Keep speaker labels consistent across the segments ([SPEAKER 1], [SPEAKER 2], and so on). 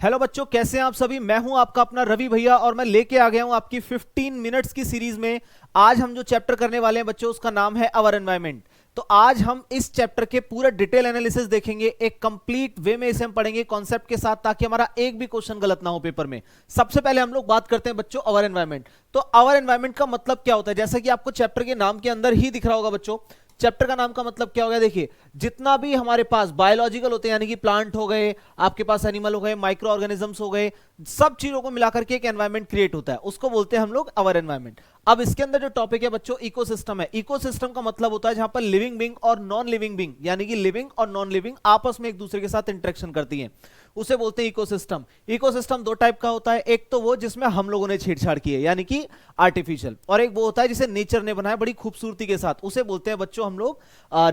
[SPEAKER 1] Hello बच्चों, कैसे हैं आप सभी। मैं हूं आपका अपना रवि भैया और मैं लेके आ गया हूं आपकी 15 मिनट्स की सीरीज में। आज हम जो चैप्टर करने वाले हैं बच्चों, उसका नाम है अवर एनवायरनमेंट। तो आज हम इस चैप्टर के पूरा डिटेल एनालिसिस देखेंगे, एक कंप्लीट वे में इसे हम पढ़ेंगे कॉन्सेप्ट के साथ, ताकि हमारा एक भी क्वेश्चन गलत ना हो पेपर में। सबसे पहले हम लोग बात करते हैं बच्चों अवर एनवायरनमेंट। तो अवर एनवायरनमेंट का मतलब क्या होता है, जैसा कि आपको चैप्टर के नाम के अंदर ही दिख रहा होगा बच्चों। चैप्टर का नाम का मतलब क्या हो गया, देखिए जितना भी हमारे पास बायोलॉजिकल होते हैं, यानी कि प्लांट हो गए, आपके पास एनिमल हो गए, माइक्रो ऑर्गेनिजम्स हो गए, सब चीजों को मिलाकर के एक एनवायरनमेंट क्रिएट होता है, उसको बोलते हैं हम लोग अवर एनवायरनमेंट। अब इसके अंदर जो टॉपिक है बच्चों, इकोसिस्टम है। इकोसिस्टम का मतलब होता है जहां पर लिविंग बीइंग और नॉन लिविंग बीइंग, यानी कि लिविंग और नॉन लिविंग आपस में एक दूसरे के साथ इंटरेक्शन करती हैं, उसे बोलते हैं इकोसिस्टम। इकोसिस्टम दो टाइप का होता है, एक तो वो जिसमें हम लोगों ने छेड़छाड़ की है, यानी कि आर्टिफिशियल, और एक वो होता है जिसे नेचर ने बनाया बड़ी खूबसूरती के साथ, उसे बोलते हैं बच्चों हम लोग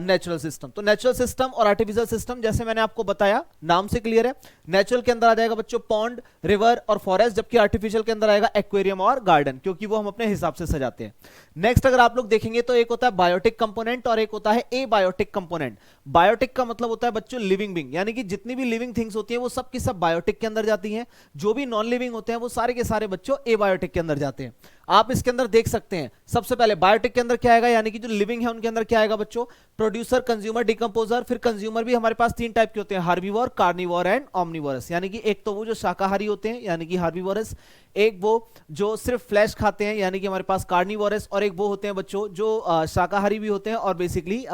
[SPEAKER 1] नेचुरल सिस्टम। तो नेचुरल सिस्टम और आर्टिफिशियल सिस्टम, जैसे मैंने आपको बताया, नाम से क्लियर है। नेचुरल के अंदर आ जाएगा बच्चों पॉन्ड, रिवर और फॉरेस्ट, जबकि आर्टिफिशियल के अंदर आएगा एक्वेरियम और गार्डन, क्योंकि वो हम अपने हिसाब से सजाते हैं। नेक्स्ट अगर आप लोग देखेंगे तो एक होता है बायोटिक कंपोनेंट और एक होता है एबायोटिक कंपोनेंट। बायोटिक का मतलब होता है बच्चों लिविंग बीइंग, यानी कि जितनी भी लिविंग थिंग्स होती हैं वो सब की सब बायोटिक के अंदर जाती हैं। जो भी नॉन लिविंग होते हैं वो सारे के सारे बच्चों एबायोटिक के अंदर जाते हैं। आप इसके अंदर देख सकते हैं, सबसे पहले बायोटिक के अंदर क्या आएगा, यानी कि जो लिविंग है उनके अंदर क्या आएगा बच्चों, प्रोड्यूसर, कंज्यूमर, डिकम्पोजर। फिर कंज्यूमर भी हमारे पास तीन टाइप के होते हैं, हार्बीवोर, कार्निवोर एंड ओमनिवोरस। यानी कि एक तो वो जो शाकाहारी होते हैं यानी कि हार्बीवोरस, एक वो जो सिर्फ फ्लैश खाते हैं यानी कि हमारे पास कार्निवोरस, और एक वो होते हैं बच्चों जो शाकाहारी भी होते हैं और बेसिकली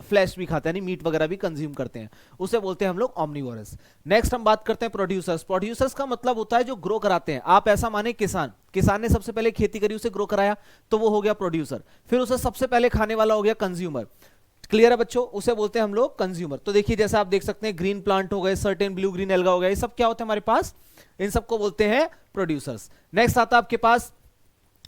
[SPEAKER 1] फ्लैश भी खाते हैं, यानी मीट वगैरह भी कंज्यूम करते हैं, उसे बोलते हैं हम लोग ओमनिवोरस। नेक्स्ट हम बात करते हैं प्रोड्यूसर्स। प्रोड्यूसर्स का मतलब होता है जो ग्रो कराते हैं। आप ऐसा माने किसान, किसान ने सबसे पहले खेती करी, उसे ग्रो कराया, तो वो हो गया प्रोड्यूसर। फिर उसे सबसे पहले खाने वाला हो गया कंज्यूमर। क्लियर है बच्चों, उसे बोलते हैं हम लोग कंज्यूमर। तो देखिए जैसे आप देख सकते हैं, ग्रीन प्लांट हो गए, सर्टेन ब्लू ग्रीन एल्गा हो गया, ये सब क्या होते हैं हमारे पास, इन सबको बोलते हैं प्रोड्यूसर्स। नेक्स्ट आता है आपके पास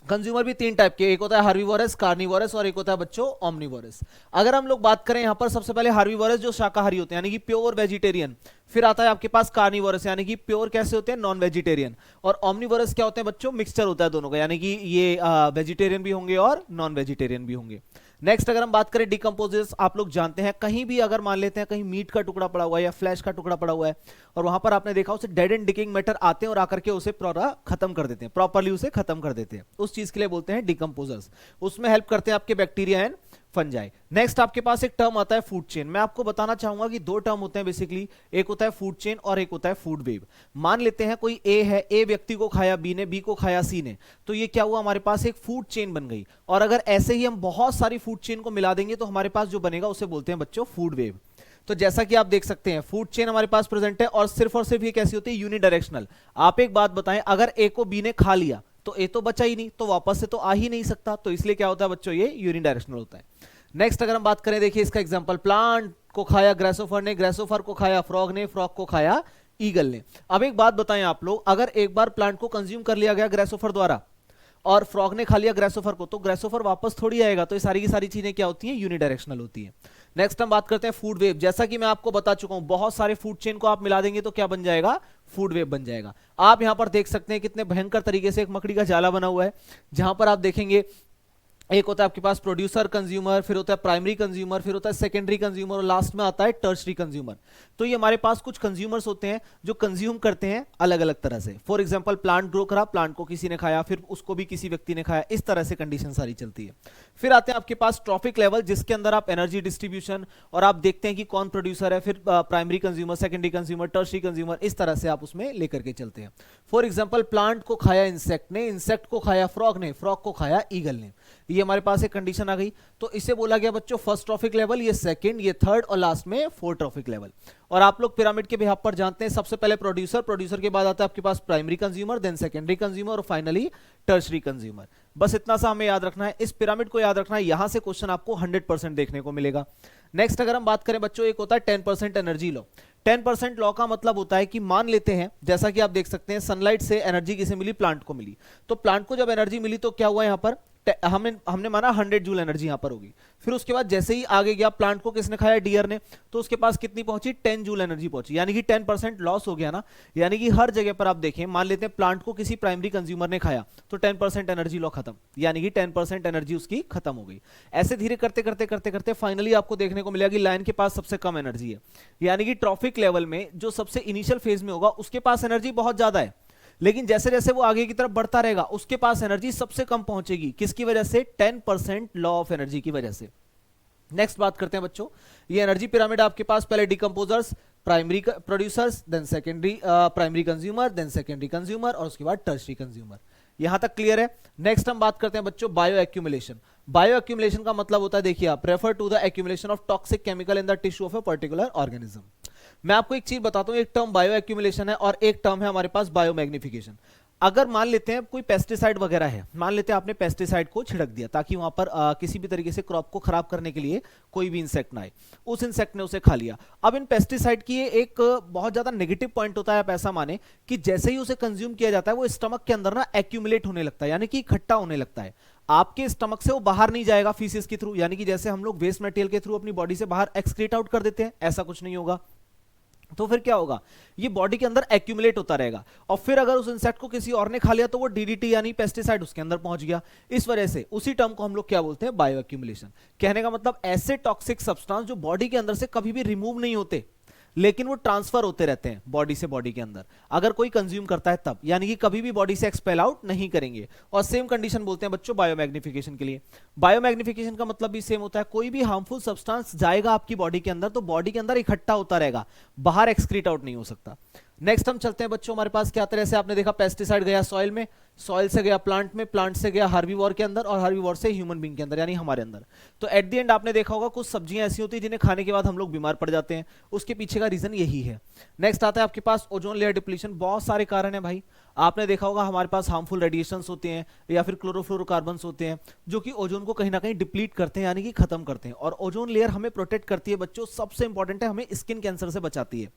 [SPEAKER 1] कंज्यूमर भी तीन टाइप के, एक होता है हार्बीवोरस, कार्निवोरस और एक होता है बच्चों ओमनिवोरस। अगर हम लोग बात करें यहां पर, सबसे पहले हार्बीवोरस जो शाकाहारी होते हैं यानी कि प्योर वेजिटेरियन। फिर आता है आपके पास कार्निवोरस, यानी कि प्योर कैसे होते हैं, नॉन वेजिटेरियन। और ओमनिवोरस क्या होते हैं बच्चों, मिक्सचर होता है दोनों का, यानी कि ये वेजिटेरियन भी होंगे और नॉन वेजिटेरियन भी होंगे। नेक्स्ट अगर हम बात करें डिकम्पोजर्स, आप लोग जानते हैं कहीं भी अगर मान लेते हैं कहीं मीट का टुकड़ा पड़ा हुआ है या फ्लैश का टुकड़ा पड़ा हुआ है, और वहां पर आपने देखा उसे डेड एंड डिकिंग मैटर आते हैं और आकर के उसे पूरा खत्म कर देते हैं, प्रॉपर्ली उसे खत्म कर देते हैं, उस चीज के लिए बोलते हैं डिकम्पोजर्स। उसमें हेल्प करते हैं आपके बैक्टीरिया एंड फंजाई। नेक्स्ट आपके पास एक टर्म आता है फूड चेन। मैं आपको बताना चाहूंगा कि दो टर्म होते हैं बेसिकली, एक होता है फूड चेन और एक होता है फूड वेव। मान लेते हैं कोई ए है, ए व्यक्ति को खाया बी ने, बी को खाया सी ने, तो ये क्या हुआ, हमारे पास एक फूड चेन बन गई। और अगर ऐसे ही हम बहुत सारी फूड चेन को मिला देंगे तो हमारे पास जो बनेगा उसे बोलते हैं बच्चों फूड वेव। तो जैसा कि आप देख सकते हैं फूड चेन हमारे पास प्रेजेंट है, और सिर्फ ये कैसी होती है, यूनिडायरेक्शनल। आप एक बात बताएं, अगर ए को बी ने खा लिया तो ए तो बचा ही नहीं, तो वापस से तो आ ही नहीं सकता, तो इसलिए क्या होता है बच्चों, ये यूनिडायरेक्शनल होता है। नेक्स्ट अगर हम बात करें, देखिए इसका एग्जांपल, प्लांट को खाया ग्रेसोफर ने, ग्रेसोफर को खाया फ्रॉग ने, फ्रॉग को खाया ईगल ने। अब एक बात बताएं आप लोग, अगर एक बार प्लांट को कंज्यूम कर लिया गया ग्रेसोफर द्वारा और फ्रॉग ने खा लिया ग्रेसोफर को, तो ग्रेसोफर वापस थोड़ी आएगा, तो ये सारी की सारी चीजें क्या होती हैं, यूनिडायरेक्शनल होती है। नेक्स्ट हम बात करते हैं फूड वेव। जैसा कि मैं आपको बता चुका हूं, बहुत सारे फूड चेन को आप मिला देंगे तो क्या बन जाएगा, फूड वेव बन जाएगा। आप यहां पर देख सकते हैं कितने भयंकर तरीके से एक मकड़ी का जाला बना हुआ है, जहां पर आप देखेंगे एक होता है आपके पास प्रोड्यूसर कंज्यूमर, फिर होता है प्राइमरी कंज्यूमर, फिर होता है सेकेंडरी कंज्यूमर, और लास्ट में आता है टर्शरी कंज्यूमर। तो ये हमारे पास कुछ कंज्यूमर्स होते हैं जो कंज्यूम करते हैं अलग अलग तरह से। फॉर एग्जांपल प्लांट ग्रो करा, प्लांट को किसी ने खाया, फिर उसको भी किसी व्यक्ति ने खाया, इस तरह से कंडीशन सारी चलती है। फिर आते हैं आपके पास ट्रॉफिक लेवल, जिसके अंदर आप एनर्जी डिस्ट्रीब्यूशन और आप देखते हैं कि कौन प्रोड्यूसर है, फिर primary consumer, secondary consumer, tertiary consumer, इस तरह से आप उसमें लेकर के चलते हैं। फॉर एग्जाम्पल प्लांट को खाया इंसेक्ट ने, इंसेक्ट को खाया फ्रॉग ने, फ्रॉग को खाया ईगल ने, ये हमारे पास एक कंडीशन आ गई। तो इसे बोला गया बच्चों फर्स्ट ट्रॉफिक लेवल, ये सेकंड, ये थर्ड, और लास्ट में फोर्थ ट्रॉफिक लेवल। और आप लोग पिरामिड के बिहाफ पर जानते हैं, सबसे पहले प्रोड्यूसर, प्रोड्यूसर के बाद आता है आपके पास primary consumer, then secondary consumer और फाइनली टर्शरी कंज्यूमर। बस इतना सा हमें याद रखना है, इस पिरामिड को याद रखना है, यहां से क्वेश्चन आपको 100% देखने को मिलेगा। नेक्स्ट अगर हम बात करें बच्चों, एक होता है 10% एनर्जी लॉ। 10% लॉ का मतलब होता है कि मान लेते हैं, जैसा कि आप देख सकते हैं, सनलाइट से एनर्जी किसे मिली, प्लांट को मिली। तो प्लांट को जब एनर्जी मिली तो क्या हुआ, यहां पर हमने माना 100 जूल एनर्जी यहां पर होगी। फिर उसके बाद जैसे ही आगे गया, प्लांट को किसने खाया, डियर ने, तो उसके पास कितनी पहुंची, 10 जूल एनर्जी पहुंची, यानी कि 10% लॉस हो गया ना। यानी कि हर जगह पर आप देखें, मान लेते हैं प्लांट को किसी प्राइमरी कंज्यूमर ने खाया तो 10% एनर्जी लॉ खत्म, यानी कि 10% एनर्जी उसकी खत्म हो गई। ऐसे धीरे करते करते करते करते फाइनली आपको देखने को मिलेगा कि लाइन के पास सबसे कम एनर्जी है, यानी कि ट्रॉफिक लेवल में जो सबसे इनिशियल फेज में होगा उसके पास एनर्जी बहुत ज्यादा है, लेकिन जैसे जैसे वो आगे की तरफ बढ़ता रहेगा उसके पास एनर्जी सबसे कम पहुंचेगी। किसकी वजह से, 10% लॉ ऑफ एनर्जी की वजह से। नेक्स्ट बात करते हैं बच्चों, ये एनर्जी पिरामिड आपके पास पहले decomposers, primary producers, then secondary primary consumer, then secondary consumer और उसके बाद टर्शरी कंज्यूमर। यहां तक क्लियर है। नेक्स्ट हम बात करते हैं बच्चों बायो एक्यूमुलेशन। बायो एक्यूमुलेशन का मतलब होता है, देखिए आप, refer to the accumulation of toxic chemical in the tissue of a particular organism. मैं आपको एक चीज बताता हूं, एक टर्म बायो एक्यूमुलेशन है और एक टर्म है हमारे पास बायो मैग्निफिकेशन। अगर मान लेते हैं कोई पेस्टिसाइड वगैरह है, मान लेते हैं आपने पेस्टिसाइड को छिड़क दिया ताकि वहां पर किसी भी तरीके से क्रॉप को खराब करने के लिए कोई भी इंसेक्ट ना आए, उस इंसेक्ट ने उसे खा लिया। अब इन पेस्टिसाइड की एक बहुत ज्यादा नेगेटिव पॉइंट होता है, आप ऐसा माने कि जैसे ही उसे कंज्यूम किया जाता है वो स्टमक के अंदर ना एक्यूमुलेट होने लगता है, यानी कि इकट्ठा होने लगता है। आपके स्टमक से वो बाहर नहीं जाएगा फीसिस के थ्रू, यानी कि जैसे हम लोग वेस्ट मटेरियल के थ्रू अपनी बॉडी से बाहर एक्सक्रीट आउट कर देते हैं, ऐसा कुछ नहीं होगा। तो फिर क्या होगा, ये बॉडी के अंदर एक्यूमुलेट होता रहेगा और फिर अगर उस इंसेक्ट को किसी और ने खा लिया तो वो डीडीटी यानी पेस्टिसाइड उसके अंदर पहुंच गया। इस वजह से उसी टर्म को हम लोग क्या बोलते हैं, बायो एक्यूमुलेशन। कहने का मतलब ऐसे टॉक्सिक सब्सटेंस जो बॉडी के अंदर से कभी भी रिमूव नहीं होते लेकिन वो ट्रांसफर होते रहते हैं बॉडी से बॉडी के अंदर, अगर कोई कंज्यूम करता है तब, यानी कि कभी भी बॉडी से एक्सपेल आउट नहीं करेंगे। और सेम कंडीशन बोलते हैं बच्चों बायोमैग्निफिकेशन के लिए। बायोमैग्निफिकेशन का मतलब भी सेम होता है, कोई भी हार्मफुल सब्सटेंस जाएगा आपकी बॉडी के अंदर तो बॉडी के अंदर इकट्ठा होता रहेगा, बाहर एक्सक्रीट आउट नहीं हो सकता। नेक्स्ट हम चलते हैं बच्चों, हमारे पास क्या तरह से आपने देखा, पेस्टिसाइड गया सॉइल में, सॉइल से गया प्लांट में, प्लांट से गया हार्बीवोर के अंदर और हार्बीवोर से ह्यूमन बीइंग के अंदर यानी हमारे अंदर। तो एट द एंड आपने देखा होगा कुछ सब्जियां ऐसी होती हैं जिन्हें खाने के बाद हम लोग बीमार पड़ जाते हैं, उसके पीछे का रीजन यही है। नेक्स्ट आता है आपके पास ओजोन लेयर डिप्लीशन। बहुत सारे कारण है भाई, आपने देखा होगा हमारे पास हार्मफुल रेडिएशंस होते हैं या फिर क्लोरोफ्लोरोकार्बन्स होते हैं जो कि ओजोन को कहीं ना कहीं डिप्लीट करते हैं यानी कि खत्म करते हैं। और ओजोन लेयर हमें प्रोटेक्ट करती है बच्चों, सबसे इंपॉर्टेंट है, हमें स्किन कैंसर से बचाती है।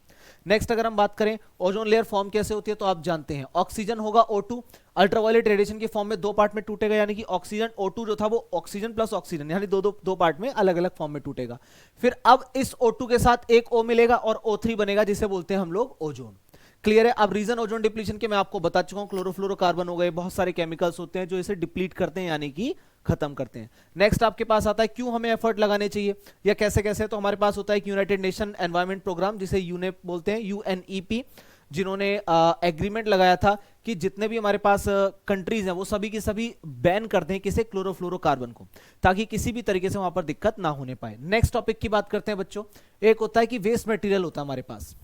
[SPEAKER 1] नेक्स्ट अगर हम बात करें ओजोन लेयर फॉर्म कैसे होती है तो आप जानते हैं, ऑक्सीजन होगा O2, अल्ट्रावायलेट रेडिएशन के फॉर्म में दो पार्ट में टूटेगा, यानी कि ऑक्सीजन O2 जो था वो ऑक्सीजन प्लस ऑक्सीजन यानी दो पार्ट में अलग अलग फॉर्म में टूटेगा। फिर अब इस O2 के साथ एक O मिलेगा और O3 बनेगा जिसे बोलते हैं हम लोग ओजोन। क्लियर है। अब रीजन ओजोन डिप्लीशन के मैं आपको बता चुका हूं, क्लोरोफ्लोरोकार्बन हो गए, बहुत सारे केमिकल्स होते हैं जो इसे डिप्लीट करते हैं यानी कि खत्म करते हैं। नेक्स्ट आपके पास आता है क्यों हमें एफर्ट लगाने चाहिए या कैसे कैसे, तो हमारे पास होता है यूनाइटेड नेशन एनवायरमेंट प्रोग्राम जिसे यूनेप बोलते हैं, UNEP, जिन्होंने एग्रीमेंट लगाया था कि जितने भी हमारे पास कंट्रीज हैं वो सभी की सभी बैन कर दें किसे, क्लोरोफ्लोरोकार्बन को, ताकि किसी भी तरीके से वहां पर दिक्कत ना होने पाए। नेक्स्ट टॉपिक की बात करते हैं बच्चों, एक होता है कि वेस्ट मटेरियल होता है हमारे पास,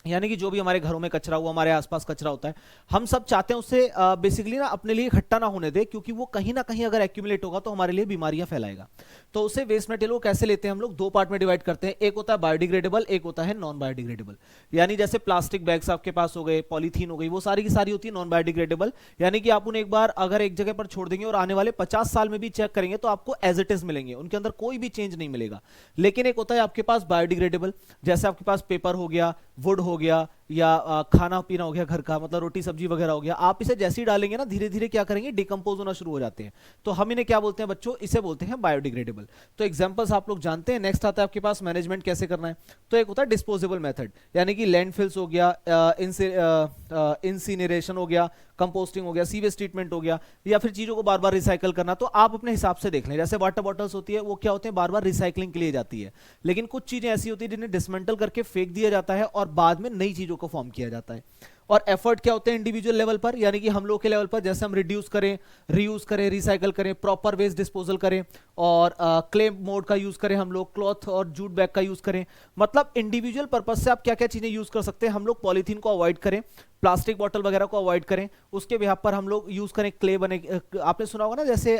[SPEAKER 1] यानी कि जो भी हमारे घरों में कचरा हुआ, हमारे आसपास कचरा होता है, हम सब चाहते हैं उससे बेसिकली ना अपने लिए इकट्ठा ना होने दे, क्योंकि वो कहीं ना कहीं अगर एक्यूमुलेट होगा तो हमारे लिए बीमारियां फैलाएगा। तो उसे वेस्ट मटेरियल को कैसे लेते हैं हम लोग, दो पार्ट में डिवाइड करते हैं, एक होता है बायोडिग्रेडेबल, एक होता है नॉन बायोडिग्रेडेबल। यानी जैसे प्लास्टिक बैग्स आपके पास हो गए, पॉलीथीन हो गई, वो सारी की सारी होती है नॉन बायोडिग्रेडेबल, यानी कि आप उन्हें एक बार अगर एक जगह पर छोड़ देंगे और आने वाले 50 साल में भी चेक करेंगे तो आपको एज इट इज मिलेंगे, उनके अंदर कोई भी चेंज नहीं मिलेगा। लेकिन एक होता है आपके पास बायोडिग्रेडेबल, जैसे आपके पास पेपर हो गया, वुड हो गया, या खाना पीना हो गया घर का, मतलब रोटी सब्जी वगैरह हो गया, आप इसे जैसे ही डालेंगे ना धीरे धीरे क्या करेंगे, डिकम्पोज होना शुरू हो जाते हैं। तो हम इन्हें क्या बोलते हैं बच्चों, इसे बोलते हैं बायोडिग्रेडेबल। तो एग्जांपल्स आप लोग जानते हैं। नेक्स्ट आता है आपके पास मैनेजमेंट कैसे करना है, तो एक होता है डिस्पोजेबल मेथड, यानी कि लैंडफिल्स हो गया, इंसिनरेशन हो गया, कंपोस्टिंग हो गया, सीवेज ट्रीटमेंट हो गया, या फिर चीजों को बार बार रिसाइकल करना। तो आप अपने हिसाब से देख लें, जैसे वाटर बॉटल्स होती है वो क्या होते हैं, बार बार रिसाइकलिंग के लिए जाती है, लेकिन कुछ चीजें ऐसी होती है जिन्हें डिसमेंटल करके फेंक दिया जाता है और बाद में नई चीजों को फॉर्म किया जाता है। और एफर्ट क्या होते हैं इंडिविजुअल लेवल पर, यानी कि हम लोग के लेवल पर, जैसे हम रिड्यूस करें, रीयूज करें, रिसाइकल करें, प्रॉपर वेस्ट डिस्पोजल करें और क्ले मोड का यूज करें हम लोग, क्लॉथ और जूट बैग का यूज करें। मतलब इंडिविजुअल पर्पज से आप क्या क्या चीजें यूज कर सकते हैं, हम लोग पॉलीथीन को अवॉइड करें, प्लास्टिक बॉटल वगैरह को अवॉइड करें, उसके बिहाफ पर हम लोग यूज करें क्ले बने, आपने सुना होगा ना जैसे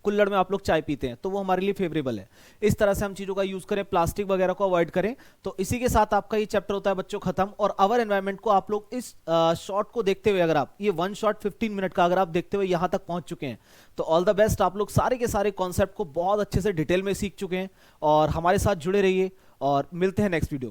[SPEAKER 1] कुल्हड़ में आप लोग चाय पीते हैं तो वो हमारे लिए फेवरेबल है, इस तरह से हम चीजों का यूज करें, प्लास्टिक वगैरह को अवॉइड करें। तो इसी के साथ आपका ये चैप्टर होता है बच्चों खत्म। और अवर एनवायरनमेंट को आप लोग इस शॉर्ट को देखते हुए, अगर आप ये वन शॉट 15 मिनट का अगर आप देखते हुए यहां तक पहुंच चुके हैं तो ऑल द बेस्ट, आप लोग सारे के सारे कॉन्सेप्ट को बहुत अच्छे से डिटेल में सीख चुके हैं। और हमारे साथ जुड़े रहिए और मिलते हैं नेक्स्ट वीडियो।